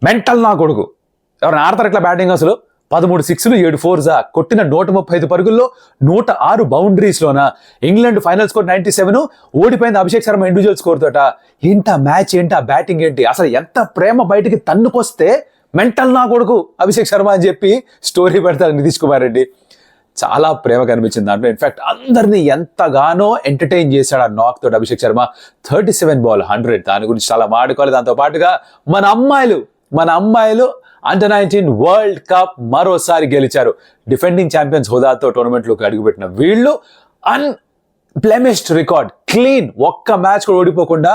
Mental నా కొడుకు. ఎవరైనా ఆడతారు ఇట్లా బ్యాటింగ్ అసలు? 13 సిక్స్లు 7 ఫోర్సా కొట్టిన 135 పరుగుల్లో 106 బౌండరీస్లోన ఇంగ్లాండ్ ఫైనల్ స్కోర్ 97, ఓడిపోయింది అభిషేక్ శర్మ ఇండివిజువల్ స్కోర్ తోట. ఏంటా మ్యాచ్ ఏంటి, ఆ బ్యాటింగ్ ఏంటి, అసలు ఎంత ప్రేమ బయటికి తన్నుకొస్తే మెంటల్ నా కొడుకు అభిషేక్ శర్మ అని చెప్పి స్టోరీ పెడతారు నితీష్ కుమార్ రెడ్డి. చాలా ప్రేమ కనిపించింది దాంట్లో. ఇన్ఫాక్ట్ అందరినీ ఎంతగానో ఎంటర్టైన్ చేశాడు ఆ నాక్ తోటి అభిషేక్ శర్మ. 37 బాల్ 100, దాని గురించి చాలా మాట్లాడుకోవాలి. దాంతో పాటుగా మన అమ్మాయిలు అండర్-19 వరల్డ్ కప్ మరోసారి గెలిచారు. డిఫెండింగ్ ఛాంపియన్స్ హోదాతో టోర్నమెంట్లోకి అడుగుపెట్టిన వీళ్ళు అన్బ్లెమిష్డ్ రికార్డ్, క్లీన్, ఒక్క మ్యాచ్ కూడా ఓడిపోకుండా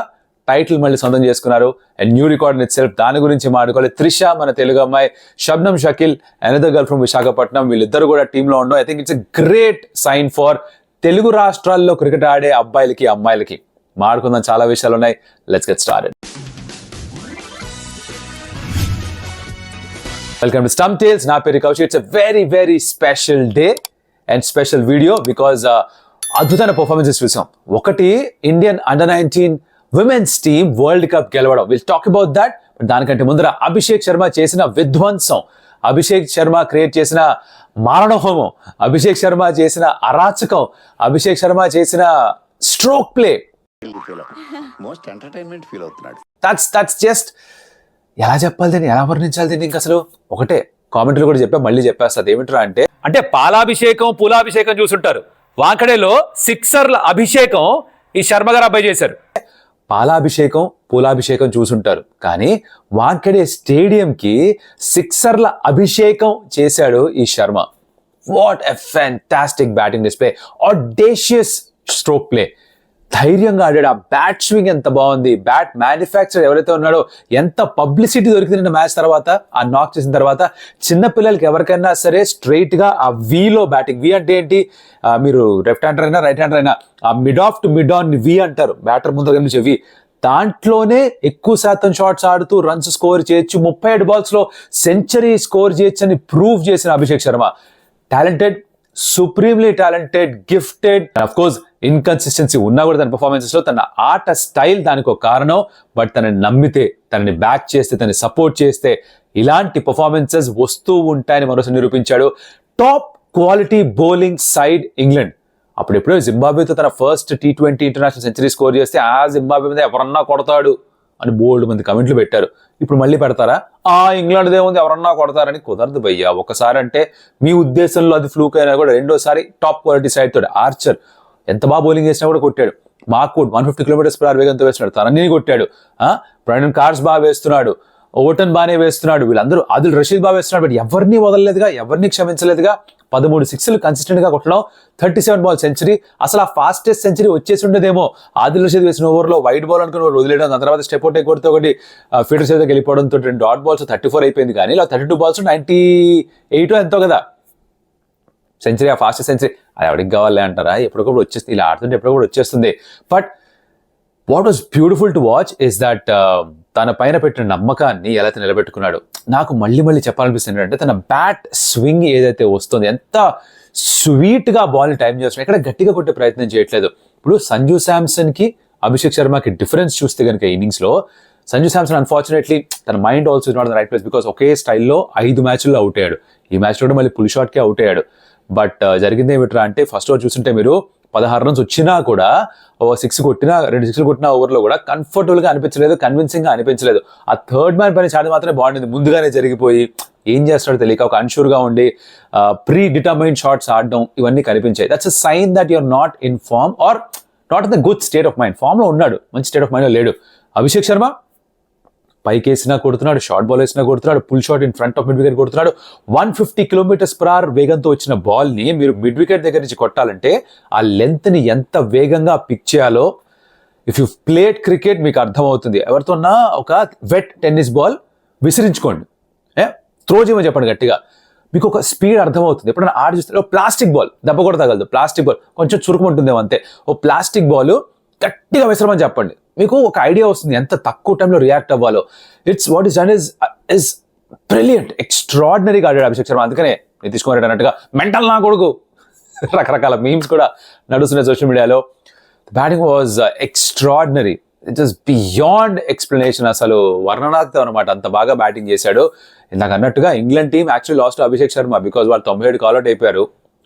టైటిల్ మళ్ళీ సొంతం చేసుకున్నారు. And new record itself. దాని గురించి మాట్లాడుకోవాలి. త్రిష మన తెలుగు అమ్మాయి, Shabnam Shakeel another girl from Visakhapatnam, వీళ్ళిద్దరు కూడా టీంలో ఉండడం I think it's a great sign for Telugu రాష్ట్రాల్లో క్రికెట్ ఆడే అబ్బాయిలకి అమ్మాయిలకి. మాట్లాడుకుందాం, చాలా విషయాలు ఉన్నాయి. Let's get started. Welcome to stump tales. నా పేరు Kaushik. It's a very very special day and special video because అద్భుతమైన పర్ఫార్మెన్సెస్ చూసాం. ఒకటి, Indian under nineteen women's team world cup గెలవడం. Will talk about that. దానికంటే ముందర అభిషేక్ శర్మ చేసిన విధ్వంసం, అభిషేక్ శర్మ క్రియేట్ చేసిన మారణహోమం, అభిషేక్ శర్మ చేసిన అరాచకం, అభిషేక్ శర్మ చేసిన స్ట్రోక్ ప్లే. దట్స్ జస్ట్ ఎలా చెప్పాలి దీన్ని, ఎలా వర్ణించాలి దీన్ని? ఇంకా అసలు ఒకటే కామెంట్లు కూడా మళ్ళీ చెప్పేస్తుంది. ఏమిట్రా అంటే పాలాభిషేకం పూలాభిషేకం చూసుంటారు. వాంకడేలో సిక్సర్ల అభిషేకం ఈ శర్మ గారు అబ్బాయి చేశారు. పాలాభిషేకం పూలాభిషేకం చూసుంటారు, కానీ వాంకడే స్టేడియంకి సిక్సర్ల అభిషేకం చేశాడు ఈ Sharma. What a fantastic batting display, audacious stroke play. ధైర్యంగా ఆడాడు. ఆ బ్యాట్ స్వింగ్ ఎంత బాగుంది. బ్యాట్ మ్యానుఫ్యాక్చర్ ఎవరైతే ఉన్నాడో ఎంత పబ్లిసిటీ దొరికింది మ్యాచ్ తర్వాత, ఆ నాక్ చేసిన తర్వాత. చిన్నపిల్లలకి ఎవరికైనా సరే స్ట్రైట్ గా ఆ వీలో బ్యాటింగ్, వి అంటే ఏంటి, మీరు లెఫ్ట్ హ్యాండర్ అయినా రైట్ హ్యాండర్ అయినా ఆ mid off to mid on V అంటారు, బ్యాటర్ ముందర కనిపించే వి. దాంట్లోనే ఎక్కువ శాతం షాట్స్ ఆడుతూ రన్స్ స్కోర్ చేయొచ్చు, 37 బాల్స్ లో సెంచరీ స్కోర్ చేయొచ్చు అని ప్రూవ్ చేసిన Abhishek Sharma. Talented, supremely talented, gifted. Of course inconsistency ఉన్నా కూడా తన పర్ఫార్మెన్సెస్ లో, తన ఆట స్టైల్ దానికి ఒక కారణం. బట్ తనని నమ్మితే, తనని బ్యాక్ చేస్తే, తనని సపోర్ట్ చేస్తే ఇలాంటి పర్ఫార్మెన్సెస్ వస్తూ ఉంటాయని మరోసారి నిరూపించాడు. Top quality bowling side England. అప్పుడెప్పుడో జింబాబ్వేతో తన first T20 international century score చేస్తే ఆ జింబాబ్వే మీద ఎవరన్నా కొడతాడు అని బోల్డ్ మంది కమెంట్లు పెట్టారు. ఇప్పుడు మళ్ళీ పెడతారా? ఇంగ్లాండ్ దేవుంది ఎవరన్నా కొడతారని. కుదరదు భయ్యా. ఒకసారి అంటే మీ ఉద్దేశంలో అది ఫ్లూక్ అయినా కూడా రెండోసారి టాప్ క్వాలిటీ సైడ్ తోడు ఆర్చర్ ఎంత బాగా బౌలింగ్ చేసినా కూడా కొట్టాడు. మాకూడ్ 150 km/h వేగంతో వేస్తున్నాడు, తనని కొట్టాడు. బ్రైడన్ కార్స్ బాగా వేస్తున్నాడు, ఓటన్ బానే వేస్తున్నాడు, వీళ్ళందరూ ఆదిల్ రషీద్ బాగా వేస్తున్నాడు. బట్ ఎవరిని వదలలేదుగా, ఎవరిని క్షమించలేదుగా. 13 సిక్స్లు కన్సిస్టెంట్ గా కొట్టడం, 37 బాల్ సెంచరీ. అసలు ఆ ఫాస్టెస్ట్ సెంచరీ వచ్చేసి ఉండదేమో. ఆదిల్ రషీద్ వేసిన ఓవర్లో వైడ్ బాల్ అనుకుని వదిలేయడం, దాని తర్వాత స్టెప్ అవుట్ కొడితే ఒకటి ఫీడర్ సేవ్ దగ్గర వెళ్ళిపోవడంతో 2 డాట్ బాల్స్ 34 అయిపోయింది. కానీ ఇలా 32 బాల్స్ 98 ఎంతో కదా సెంచరీ, ఆ ఫాస్టెస్ట్ సెంచరీ. అది ఎవరికి కావాలి అంటారా? ఎప్పటికప్పుడు వచ్చేస్తుంది, ఇలా ఆడుతుంటే ఎప్పటికప్పుడు వచ్చేస్తుంది. But what was beautiful to watch is that తన పైన పెట్టిన నమ్మకాన్ని ఎలా నిలబెట్టుకున్నాడు. నాకు మళ్ళీ చెప్పాలనిపిస్తుంది అంటే తన బ్యాట్ స్వింగ్ ఏదైతే వస్తుందో, ఎంత స్వీట్ గా బాల్ ని టైం చేస్తున్నాడు, ఎక్కడ గట్టిగా కొట్టే ప్రయత్నం చేయట్లేదు. ఇప్పుడు సంజు శాంసన్ కి అభిషేక్ శర్మకి డిఫరెన్స్ చూస్తే కనుక ఇన్నింగ్స్ లో, సంజు శాంసన్ అన్ఫార్చునేట్లీ తన mind also is not the right place. Because ఒకే స్టైల్లో 5 మ్యాచ్ల్లో అవుట్ అయ్యాడు. ఈ మ్యాచ్ లో మళ్ళీ పుల్ షాట్ కి అవుట్ అయ్యాడు. బట్ జరిగింది ఏమిట్రా అంటే, ఫస్ట్ ఓవర్ చూస్తుంటే మీరు 16 రన్స్ వచ్చినా కూడా 6 కొట్టినా 2 సిక్స్లు కొట్టిన ఓవర్లో కూడా కంఫర్టబుల్ గా అనిపించలేదు, కన్విన్సింగ్ గా అనిపించలేదు. ఆ థర్డ్ మ్యాన్ పైన చాటి మాత్రమే బాగుండింది. ముందుగానే జరిగిపోయి ఏం చేస్తాడో తెలియక ఒక అన్షూర్ గా ఉండి ప్రీ డిటర్మైన్డ్ షాట్స్ ఆడడం, ఇవన్నీ కనిపించాయి. That's a sign that you're not in form or not in the good state of mind. Form లో ఉన్నాడు, మంచి స్టేట్ ఆఫ్ మైండ్ లో లేడు. అభిషేక్ శర్మ పైకి వేసినా కొడుతున్నాడు, షార్ట్ బాల్ వేసినా కొడుతున్నాడు, pull shot in front of mid wicket కొడుతున్నాడు. 150 km/h వేగంతో వచ్చిన బాల్ ని మీరు మిడ్ వికెట్ దగ్గర నుంచి కొట్టాలంటే ఆ లెంత్ ని ఎంత వేగంగా పిక్ చేయాలో ఇఫ్ యూ ప్లేడ్ క్రికెట్ మీకు అర్థమవుతుంది. ఎవరితోన్నా ఒక వెట్ టెన్నిస్ బాల్ విసిరించుకోండి, త్రో చేయమని చెప్పండి గట్టిగా, మీకు ఒక స్పీడ్ అర్థమవుతుంది. ఎప్పుడైనా ఆడి చూస్తే ప్లాస్టిక్ బాల్ దెబ్బ కూడా తగలదు, ప్లాస్టిక్ బాల్ కొంచెం చురుకుంటుందేమో అంతే. ఓ ప్లాస్టిక్ బాల్ గట్టిగా విసరమని చెప్పండి, మీకు ఒక ఐడియా వస్తుంది ఎంత తక్కువ టైంలో రియాక్ట్ అవ్వాలో. It's what is done is brilliant, ఎక్స్ట్రాడినరీగా ఆడాడు అభిషేక్ శర్మ. అందుకనే నితీష్ కుమార్ రెడ్డి అన్నట్టుగా మెంటల్ నా కొడుకు రకరకాల మీమ్స్ కూడా నడుస్తున్నాయి సోషల్ మీడియాలో. Batting was extraordinary. It is beyond explanation, అసలు వర్ణనాతీతం అనమాట, అంత బాగా బ్యాటింగ్ చేశాడు. ఇందాక అన్నట్టుగా England team actually last Abhishek Sharma, because వాళ్ళు 97 కాల్అౌట్ అయిపోయారు.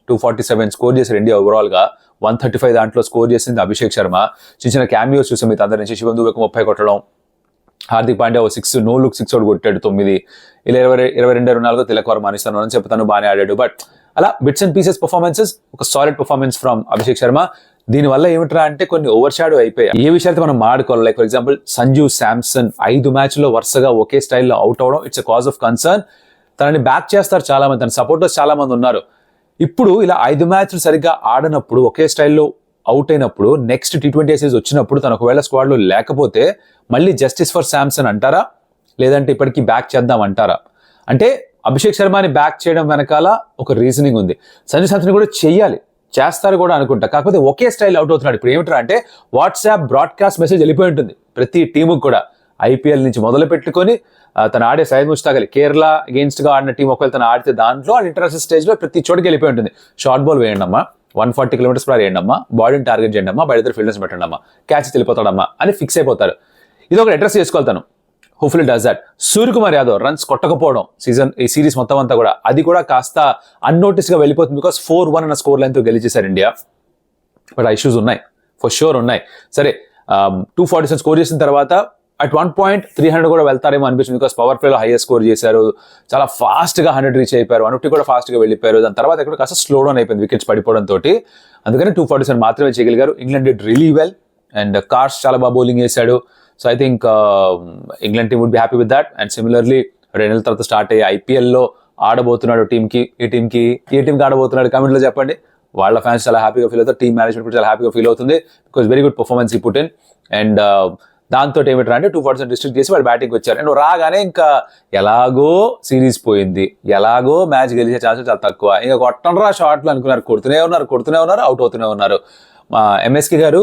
247 స్కోర్ చేశారు ఇండియా ఓవరాల్ గా. 135 దాంట్లో స్కోర్ చేసింది అభిషేక్ శర్మ. చిన్న చిన్న క్యామియోస్ చూసాం మీ అందరి నుంచి. శివం దుబేకు 30 కొట్టడం, హార్దిక్ పాండ్యా 6 నో లుక్ 6 ఒకటి కొట్టాడు 9. ఇలా 22-24 తిలక్ వర్మ అనిస్తాను అని చెప్తాను, బాగానే ఆడాడు. బట్ అలా బిట్స్ అండ్ పీసెస్ పర్ఫార్మెన్సెస్, ఒక solid performance from Abhishek Sharma. దీనివల్ల ఏమిట్రా అంటే కొన్ని ఓవర్ షాడో అయిపోయాయి. ఏ విషయాలతో మనం మాట్లాడుకోవాలి, like for example Sanju Samson 5 మ్యాచ్లో వరుసగా ఒకే స్టైల్లో అవుట్ అవడం, it's a cause of concern. తనని బ్యాక్ చేస్తారు చాలా మంది, తన సపోర్టర్స్ చాలా మంది ఉన్నారు. ఇప్పుడు ఇలా 5 మ్యాచ్లు సరిగ్గా ఆడనప్పుడు, ఒకే స్టైల్లో అవుట్ అయినప్పుడు, నెక్స్ట్ T20 సిరీస్ వచ్చినప్పుడు తను ఒకవేళ స్క్వాడ్లో లేకపోతే మళ్ళీ జస్టిస్ ఫర్ శాంసన్ అంటారా, లేదంటే ఇప్పటికీ బ్యాక్ చేద్దాం అంటారా? అంటే అభిషేక్ శర్మని బ్యాక్ చేయడం వెనకాల ఒక రీజనింగ్ ఉంది. సంజు శాంసన్ కూడా చెయ్యాలి, చేస్తారు కూడా అనుకుంటా. కాకపోతే ఒకే స్టైల్ అవుట్ అవుతున్నాడు. ఇప్పుడు ఏమిటంటే అంటే వాట్సాప్ బ్రాడ్కాస్ట్ మెసేజ్ వెళ్ళిపోయి ఉంటుంది ప్రతి టీముకి కూడా. ఐపీఎల్ నుంచి మొదలు పెట్టుకొని తను ఆడే సైద్ ముష్తాక్ అలీ, కేరళ అగేన్స్ట్ గా ఆడిన టీం ఒకవేళ తను ఆడితే దాంట్లో ఇంటర్నేషనల్ స్టేజ్ లో ప్రతి చోటుకి వెళ్ళిపోయి ఉంటుంది. షార్ట్ బాల్ వేయండి అమ్మా, 140 km/h వేయండి అమ్మా, బాడీని టార్గెట్ చేయండి అమ్మా, బయట ఫీల్డర్స్ పెట్టండి అమ్మా, క్యాచ్ వెళ్ళిపోతాడమ్మా అని ఫిక్స్ అయిపోతారు. ఇది ఒక అడ్రస్ చేసుకోగలుగుతాను. Hopefully does that. Suryakumar Yadav runs కొట్టకపోవడం ఈ సిరీస్ మొత్తం అంతా కూడా, అది కూడా కాస్త అన్నోటిస్ గా వెళ్ళిపోతుంది. బికాస్ 4-1 అన్న స్కోర్ లైన్ తో గెలిచేశారు ఇండియా. బట్ ఆ ఇష్యూస్ ఉన్నాయి, ఫర్ షూర్ ఉన్నాయి. సరే, 247 స్కోర్ చేసిన తర్వాత అట్ 1 point 300 కూడా వెళ్తారేమో అనిపించింది. బికాస్ పవర్ ప్లేలో హైయెస్ట్ స్కోర్ చేశారు, చాలా ఫాస్ట్ గా 100 రీచ్ అయిపోయారు, 150 కూడా ఫాస్ట్ గా వెళ్ళిపోయారు. దాని తర్వాత ఎక్కడ కాస్త స్లో డౌన్ అయిపోయింది వికెట్స్ పడిపోవడం తోటి. అందుకని 247 మాత్రమే చేయగలిగారు. England did really well and Carse చాలా బాగా బౌలింగ్ చేశాడు. So I think England team would be happy with that. And similarly 2 నెలల తర్వాత స్టార్ట్ అయ్యే ఐపీఎల్లో ఆడబోతున్నాడు టీంకి. ఏ టీంకి ఆడబోతున్నాడు కామెంట్లో చెప్పండి. వాళ్ళ ఫ్యాన్స్ చాలా హ్యాపీగా ఫీల్ అవుతారు, టీమ్ మేనేజ్మెంట్ కూడా చాలా హ్యాపీగా ఫీల్ అవుతుంది. బికాస్ వెరీ గుడ్ పర్ఫార్మెన్స్ ఈ పుట్ ఇన్. అండ్ దాంతో ఏమిటంటే 2% డిస్ట్రిక్ట్ చేసి వాళ్ళు బ్యాటింగ్ వచ్చారు. అండ్ రాగానే ఇంకా ఎలాగో సిరీస్ పోయింది, ఎలాగో మ్యాచ్ గెలిచే ఛాన్సెస్ చాలా తక్కువ, ఇంకా కొట్టండ్రా షాట్లు అనుకున్నారు. కొడుతూనే ఉన్నారు, అవుట్ అవుతూనే ఉన్నారు. మా ఎంఎస్కే గారు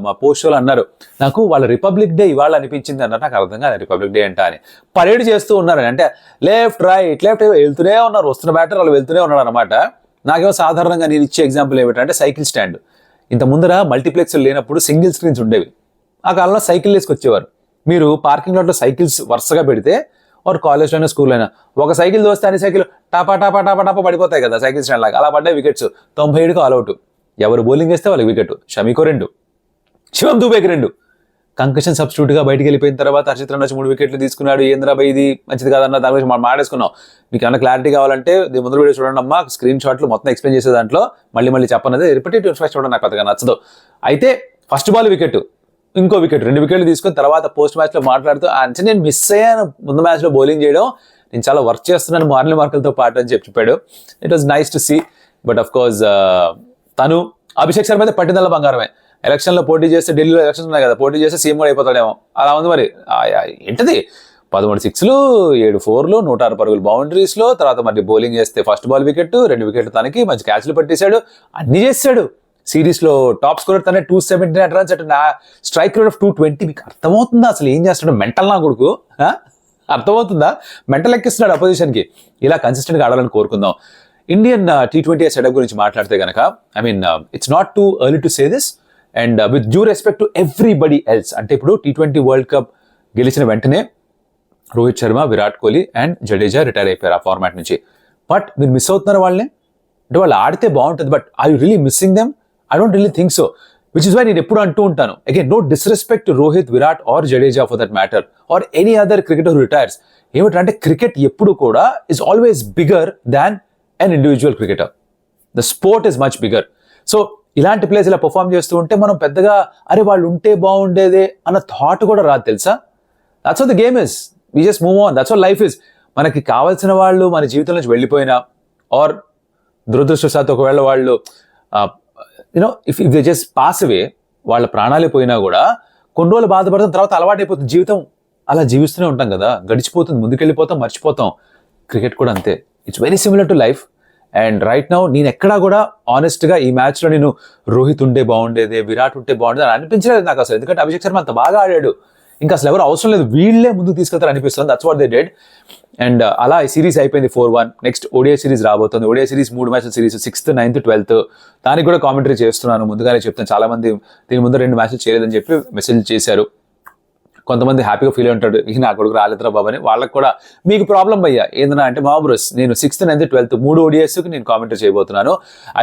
మా పోస్ట్ షోలో అన్నారు, నాకు వాళ్ళ రిపబ్లిక్ డే ఇవాళ అనిపించింది అన్నారు. నాకు అర్థం కాదు రిపబ్లిక్ డే అంటే అని. పరేడ్ చేస్తూ ఉన్నారు అంటే లెఫ్ట్ రైట్ వెళ్తూనే ఉన్నారు, వస్తున్న బ్యాటర్ వాళ్ళు వెళ్తూనే ఉన్నారు అనమాట. నాకేమో సాధారణంగా నేను ఇచ్చే ఎగ్జాంపుల్ ఏమిటంటే సైకిల్ స్టాండ్. ఇంత ముందర మల్టీప్లెక్స్ లేనప్పుడు సింగిల్ స్క్రీన్స్ ఉండేవి. ఆ కాలంలో సైకిల్ వేసుకొచ్చేవారు. మీరు పార్కింగ్ లాట్లో సైకిల్స్ వరుసగా పెడితే, వారు కాలేజ్లో అయినా స్కూల్లో అయినా ఒక సైకిల్ దోస్తే అన్ని సైకిల్ టాపా పడిపోతాయి కదా సైకిల్ స్టాండ్ లాగా. అలా పడ్డాయి వికెట్స్. 97కు ఆల్అౌట్. ఎవరు బౌలింగ్ వేస్తే వాళ్ళకి వికెట్. షమీకో 2, శివం దుబేకి 2. కంకషన్ సబ్స్టిట్యూట్ గా బయటకు వెళ్ళిపోయిన తర్వాత హర్షిత్ రాణా 3 వికెట్లు తీసుకున్నాడు. ఏంద్రాబాయ్ ఇది మంచిది కాదన్న దాని గురించి మనం మాట్లాడుకున్నాం. మీకు ఏమైనా క్లారిటీ కావాలంటే ముందు వీడియో చూడండి అమ్మా, స్క్రీన్ షాట్లు మొత్తం ఎక్స్ప్లెయిన్ చేసే దాంట్లో మళ్ళీ చెప్పనది రిపిటేటివ్ ఇన్ఫాక్ట్ చూడండి, నాకు పెద్దగా నచ్చదు. అయితే ఫస్ట్ బాల్ వికెట్, ఇంకో వికెట్, 2 వికెట్లు తీసుకొని తర్వాత పోస్ట్ మ్యాచ్ లో మాట్లాడుతూ అంటే నేను మిస్ అయ్యాను ముందు మ్యాచ్ లో బౌలింగ్ చేయడం, నేను చాలా వర్క్ చేస్తున్నాను మార్నిల్ మార్కులతో పాటు అని చెప్పాడు. It was nice to see. But of course తను అభిషేక్ శర్మ అయితే పట్టిందల్ల బంగారమే. ఎలక్షన్ లో పోటీ చేస్తే, ఢిల్లీలో ఎలక్షన్స్ ఉన్నాయి కదా, పోటీ చేస్తే సీఎం కూడా అయిపోతాడేమో, అలా ఉంది మరి. ఏంటది 13 6లు 7 4లు 106 పరుగులు బౌండరీస్ లో, తర్వాత మరి బౌలింగ్ చేస్తే ఫస్ట్ బాల్ వికెట్, 2 వికెట్లు తనకి, మంచి క్యాచ్లు పట్టేశాడు, అన్ని చేశాడు. సిరీస్ లో టాప్ స్కోరర్ తనే 279 runs at strike rate of 220. మీకు అర్థమవుతుందా అసలు ఏం చేస్తాడు? మెంటల్ నా కొడుకు, అర్థమవుతుందా? మెంటల్ ఎక్కిస్తున్నాడు అపోజిషన్ కి. ఇలా కన్సిస్టెంట్ గా ఆడాలని కోరుకుందాం. ఇండియన్ T20 సెటప్ గురించి మాట్లాడితే కనుక, I mean it's not too early to say this and with due respect to everybody else. అంటే ఇప్పుడు T20 వరల్డ్ కప్ గెలిచిన వెంటనే రోహిత్ శర్మ, విరాట్ కోహ్లీ అండ్ జడేజా రిటైర్ అయిపోయారు ఆ ఫార్మాట్ నుంచి. బట్ మీరు మిస్ అవుతున్నారు వాళ్ళని. అంటే వాళ్ళు ఆడితే బాగుంటుంది, but are you really missing them? I don't really think so. Which is why నేను ఎప్పుడు అంటూ ఉంటాను, again no disrespect to Rohit, Virat or Jadeja for that matter or any other cricketer who retires. ఏమిటంటే క్రికెట్ ఎప్పుడు కూడా is always bigger than an individual cricketer. The sport is much bigger. So ఇలాంటి place ఇలా perform చేస్తూ ఉంటే మనం పెద్దగా అరే వాళ్ళు ఉంటే బాగుండేదే అన్న థాట్ కూడా రాదు తెలుసా. That's what the game is. We just move on. That's what life is. మనకి కావాల్సిన వాళ్ళు మన జీవితం నుంచి వెళ్ళిపోయినా ఆర్ దురదృష్టవశాత్తు ఒకవేళ వాళ్ళు you know if they just pass అవే, వాళ్ళ ప్రాణాలే పోయినా కూడా కొన్ని రోజులు బాధపడతాం, తర్వాత అలవాటు అయిపోతుంది జీవితం. అలా జీవిస్తూనే ఉంటాం కదా, గడిచిపోతుంది, ముందుకెళ్ళిపోతాం, మర్చిపోతాం. క్రికెట్ కూడా అంతే. It's very similar to life. And right now నేను ఎక్కడా కూడా ఆనెస్ట్గా ఈ మ్యాచ్లో నేను రోహిత్ ఉంటే బాగుండేదే, విరాట్ ఉంటే బాగుండేది అని అనిపించలేదు నాకు అసలు. ఎందుకంటే అభిషేక్ శర్మ అంత బాగా ఆడాడు, ఇంకా అసలు ఎవరు అవసరం లేదు, వీళ్ళే ముందుకు తీసుకెళ్తారు అనిపిస్తుంది. That's what they did. And అలా ఈ సిరీస్ అయిపోయింది 4-1. నెక్స్ట్ ఓడిఐ సిరీస్ రాబోతుంది. ఓడిఐ సిరీస్ 3 మ్యాచ్ల సిరీస్, 6th 9th 12th. దానికి కూడా కామెంటరీ చేస్తున్నాను, ముందుగానే చెప్తాను. చాలా మంది దీని ముందు 2 మ్యాచ్లు చేయలేదని చెప్పి మెసేజ్ చేశారు. కొంతమంది హ్యాపీగా ఫీల్ ఉంటాడు, ఇక నా కొడుకు రాలేదురా బాబు అని. వాళ్ళకి కూడా మీకు ప్రాబ్లం అయ్యా ఏంటన్నా అంటే, మా బ్రోస్ నేను 6th, 9th, 12th 3 ODIsకి నేను కామెంటరీ చేయబోతున్నాను.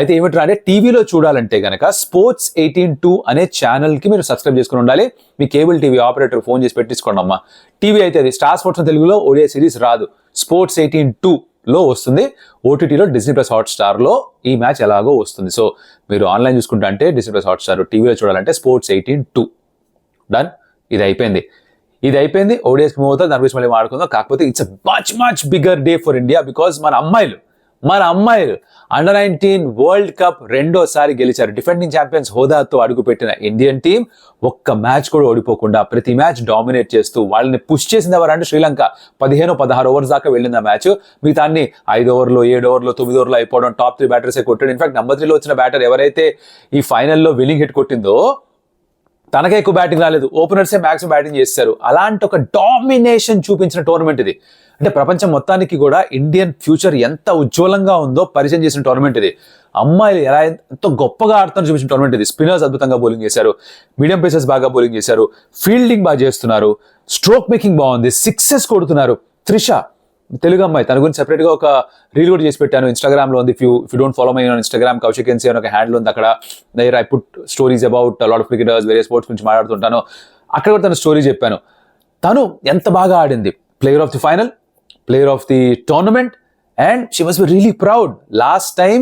అయితే ఏమిట్రా అంటే, టీవీలో చూడాలంటే కనుక Sports 18-2 అనే ఛానల్కి మీరు సబ్స్క్రైబ్ చేసుకుని ఉండాలి. మీ కేబుల్ టీవీ ఆపరేటర్ ఫోన్ చేసి పెట్టించుకోండి అమ్మా. టీవీ అయితే అది స్టార్ స్పోర్ట్స్ తెలుగులో ODI సిరీస్ రాదు, Sports 18-2 లో వస్తుంది. ఓటీటీలో Disney+ Hotstarలో ఈ మ్యాచ్ ఎలాగో వస్తుంది. సో మీరు ఆన్లైన్ చూసుకుంటా అంటే Disney+ Hotstar, టీవీలో చూడాలంటే Sports 18-2. డన్. ఇది అయిపోయింది. ఓడిఎస్కి మూవ్ అవుతుంది, దాని గురించి మళ్ళీ మాట్లాడుకుందాం. కాకపోతే it's much bigger day for India, because మన అమ్మాయిలు Under-19 వరల్డ్ కప్ రెండోసారి గెలిచారు. డిఫెండింగ్ ఛాంపియన్స్ హోదాతో అడుగుపెట్టిన ఇండియన్ టీం ఒక్క మ్యాచ్ కూడా ఓడిపోకుండా ప్రతి మ్యాచ్ డామినేట్ చేస్తూ వాళ్ళని పుష్ చేసింది ఎవరంటే శ్రీలంక. 15-16 ఓవర్స్ దాకా వెళ్ళింది ఆ మ్యాచ్. మిగతాన్ని 5 ఓవర్లు, 7 ఓవర్లు, 9 ఓవర్లు అయిపోవడం, టాప్ 3 బ్యాటర్సే కొట్టాడు. ఇన్ఫాక్ట్ నెంబర్ 3లో వచ్చిన బ్యాటర్ ఎవరైతే ఈ ఫైనల్లో విన్నింగ్ హిట్ కొట్టిందో తనకే ఎక్కువ బ్యాటింగ్ రాలేదు, ఓపెనర్సే మ్యాక్సిమం బ్యాటింగ్ చేశారు. అలాంటి ఒక డామినేషన్ చూపించిన టోర్నమెంట్ ఇది. అంటే ప్రపంచం మొత్తానికి కూడా ఇండియన్ ఫ్యూచర్ ఎంత ఉజ్వలంగా ఉందో పరిచయం చేసిన టోర్నమెంట్ ఇది. అమ్మాయిలు ఎలా ఎంతో గొప్పగా ఆడుతారో చూపించిన టోర్నమెంట్ ఇది. స్పిన్నర్స్ అద్భుతంగా బౌలింగ్ చేశారు, మీడియం పేసర్స్ బాగా బౌలింగ్ చేశారు, ఫీల్డింగ్ బాగా చేస్తున్నారు, స్ట్రోక్ మేకింగ్ బాగుంది, సిక్సెస్ కొడుతున్నారు. త్రిష తెలుగు అమ్మాయి, తన గురించి సెపరేట్గా ఒక రీల్ కూడా చేసి పెట్టాను, ఇన్స్టాగ్రామ్లో ఉంది. If you don't follow my on Instagram, Kaushik NC అని ఒక హ్యాండిల్ ఉంది. అక్కడ I put stories about lot of cricketers, వేరే స్పోర్ట్స్ గురించి మాట్లాడుతుంటాను. అక్కడ కూడా తన స్టోరీ చెప్పాను. తను ఎంత బాగా ఆడింది, player of the final, player of the tournament, and she must be really proud. Last time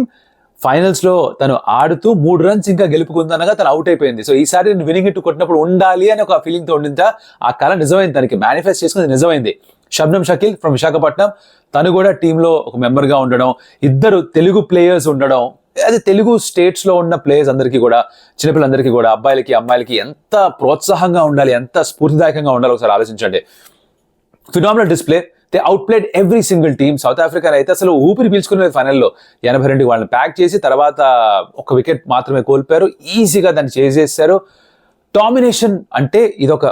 ఫైనల్స్లో తను ఆడుతూ 3 runs ఇంకా గెలుపుకుందనగా తను అవుట్ అయిపోయింది. సో ఈసారి నేను విన్నింగ్ హిట్ కొట్టినప్పుడు ఉండాలి అని ఒక ఫీలింగ్తో ఉండిందా, ఆ కళ నిజమైంది, తనకి మేనిఫెస్ట్ చేసుకుని నిజమైంది. షబ్నమ్ షకీల్ ఫ్రమ్ విశాఖపట్నం, తను కూడా టీంలో ఒక మెంబర్గా ఉండడం, ఇద్దరు తెలుగు ప్లేయర్స్ ఉండడం, అది తెలుగు స్టేట్స్లో ఉన్న ప్లేయర్స్ అందరికీ కూడా, చిన్నపిల్లలందరికీ కూడా, అబ్బాయిలకి అమ్మాయిలకి ఎంత ప్రోత్సాహంగా ఉండాలి, ఎంత స్ఫూర్తిదాయకంగా ఉండాలి ఒకసారి ఆలోచించండి. Phenomenal display. They outplayed every single team. South Africa అయితే అసలు ఊపిరి పీల్చుకునేది ఫైనల్లో. 82 వాళ్ళని ప్యాక్ చేసి తర్వాత ఒక వికెట్ మాత్రమే కోల్పోయారు, ఈజీగా దాన్ని చేసేసారు. డామినేషన్ అంటే ఇదొక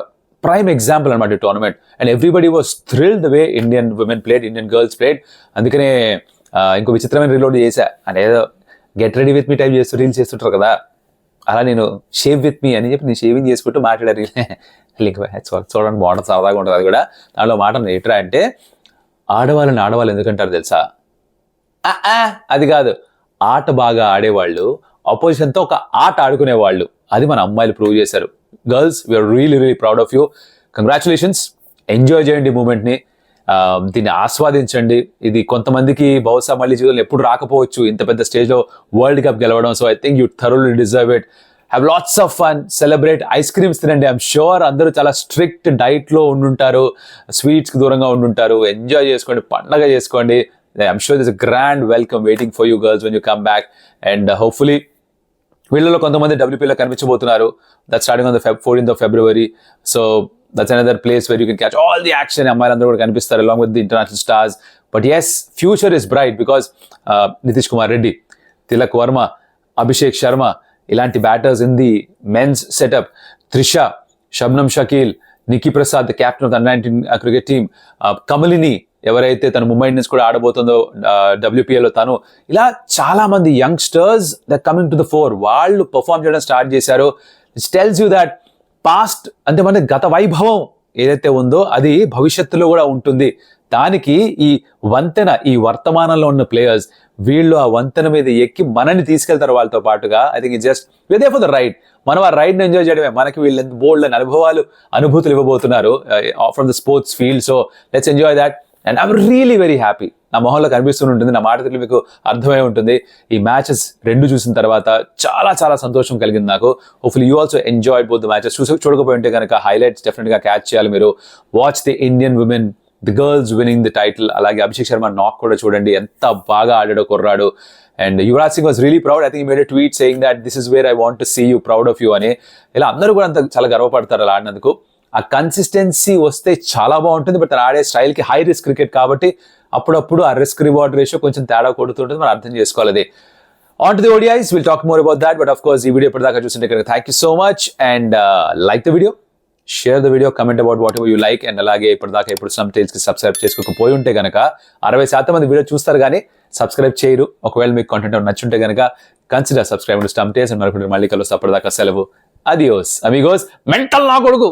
ప్రైమ్ ఎగ్జాంపుల్ అనమాట ఈ tournament. And everybody was thrilled the way Indian women played, Indian girls played. అందుకనే ఇంకో విచిత్రమైన రీలోడ్ చేశా. అంటే ఏదో get ready with me type reels చేస్తుంటారు కదా, అలా నేను షేవ్ విత్ మీ అని చెప్పి నేను షేవింగ్ చేసుకుంటూ మాట్లాడారు. లింక్ చూడండి, బాగుంటుంది, సరదాగా ఉంటుంది. అది కూడా దాంట్లో మాట ఎట్రా అంటే, ఆడవాళ్ళు ఎందుకంటారు తెలుసా? అది కాదు, ఆట బాగా ఆడేవాళ్ళు ఆపోజిషన్తో ఒక ఆట ఆడుకునేవాళ్ళు. అది మన అమ్మాయిలు ప్రూవ్ చేశారు. Girls, we're really proud of you. Congratulations. Enjoy చేయండి మూమెంట్ని, దీన్ని ఆస్వాదించండి. ఇది కొంతమందికి బహుశా మళ్ళీ జీవితంలో ఎప్పుడు రాకపోవచ్చు, ఇంత పెద్ద స్టేజ్లో వరల్డ్ కప్ గెలవడం. So I think you thoroughly deserve it. Have lots of fun, celebrate, ice creams తినండి. ఐఎమ్ షూర్ అందరూ చాలా స్ట్రిక్ట్ డైట్లో ఉండుంటారు, స్వీట్స్కి దూరంగా ఉండుంటారు. ఎంజాయ్ చేసుకోండి, పండగ చేసుకోండి. I'm sure this a grand welcome waiting for you girls when you come back. And hopefully వీళ్ళలో కొంతమంది WPలో కనిపించబోతున్నారు. That starting on the 14th of February. So that's another place where you can catch all the action. అమ్మాయిలందరూ కూడా కనిపిస్తారు along with the international stars. But yes, future is bright because Nitish Kumar Reddy, Tilak Varma, Abhishek Sharma ఇలాంటి batters in the men's setup, Trisha, Shabnam Shakeel, Niki Prasad the captain of the Under-19 cricket team, Kamalini ఎవరైతే తన Mumbai Indians కూడా ఆడబోతుందో WPLలో తను, ఇలా చాలా మంది youngsters that coming to the four, వాళ్ళు పర్ఫార్మ్ చేయడం స్టార్ట్ చేశారు. It tells you that past అంటే మన గత వైభవం ఏదైతే ఉందో అది భవిష్యత్తులో కూడా ఉంటుంది. దానికి ఈ వంతెన, ఈ వర్తమానంలో ఉన్న ప్లేయర్స్ వీళ్ళు ఆ వంతెన మీద ఎక్కి మనల్ని తీసుకెళ్తారు వాళ్ళతో పాటుగా. I think it just they for the ride. మనం ఆ రైడ్ని ఎంజాయ్ చేయడమే. మనకి వీళ్ళు బోల్డ్ అని అనుభూతులు ఇవ్వబోతున్నారు from the sports field. So let's enjoy that. And I'm really very happy. నా మొహంలో కనిపిస్తూనే ఉంటుంది, నా మాటలు మీకు అర్థమై ఉంటుంది. ఈ మ్యాచెస్ రెండు చూసిన తర్వాత చాలా చాలా సంతోషం కలిగింది నాకు. Hopefully you also enjoyed both the matches. చూడకపోయి ఉంటే కనుక హైలైట్స్ డెఫినెట్గా క్యాచ్ చేయాలి మీరు. Watch the Indian women, the girls winning the title. అలాగే అభిషేక్ శర్మ నాక్ కూడా చూడండి, ఎంత బాగా ఆడాడో కుర్రాడు. And Yuvraj Singh was really proud. I think made a tweet saying that this is where I want to see you, proud of you అని. ఇలా అందరూ కూడా అంత చాలా గర్వపడతారు అలా ఆడినందుకు. ఆ కన్సిస్టెన్సీ వస్తే చాలా బాగుంటుంది. బట్ ఆడే స్టైల్కి హై రిస్క్ క్రికెట్ కాబట్టి అప్పుడప్పుడు ఆ రిస్క్ రివార్డ్ రేషియో కొంచెం తేడా కొడుతుంటుంది, మనం అర్థం చేసుకోవాలి. On to the ODIs, will talk more about that. But of course ఈ వీడియో ఇప్పటిదాకా చూస్తుంటే కనుక thank you so much. And like the video, share the video, comment about what ever you like. And అలాగే ఇప్పటిదాకా ఇప్పుడు some టైల్స్కి subscribe చేసుకోకపోయి ఉంటే కనుక 60% మంది వీడియో చూస్తారు కానీ సబ్స్క్రైబ్ చేయరు. ఒకవేళ మీకు కంటెంట్ నచ్చుంటే కనుక consider subscribe to some tiles. And మళ్ళీ కలుస్తాం. అప్పటిదాకా సెలవు. Adios Amigos. మెంటల్ నా కొడుకు.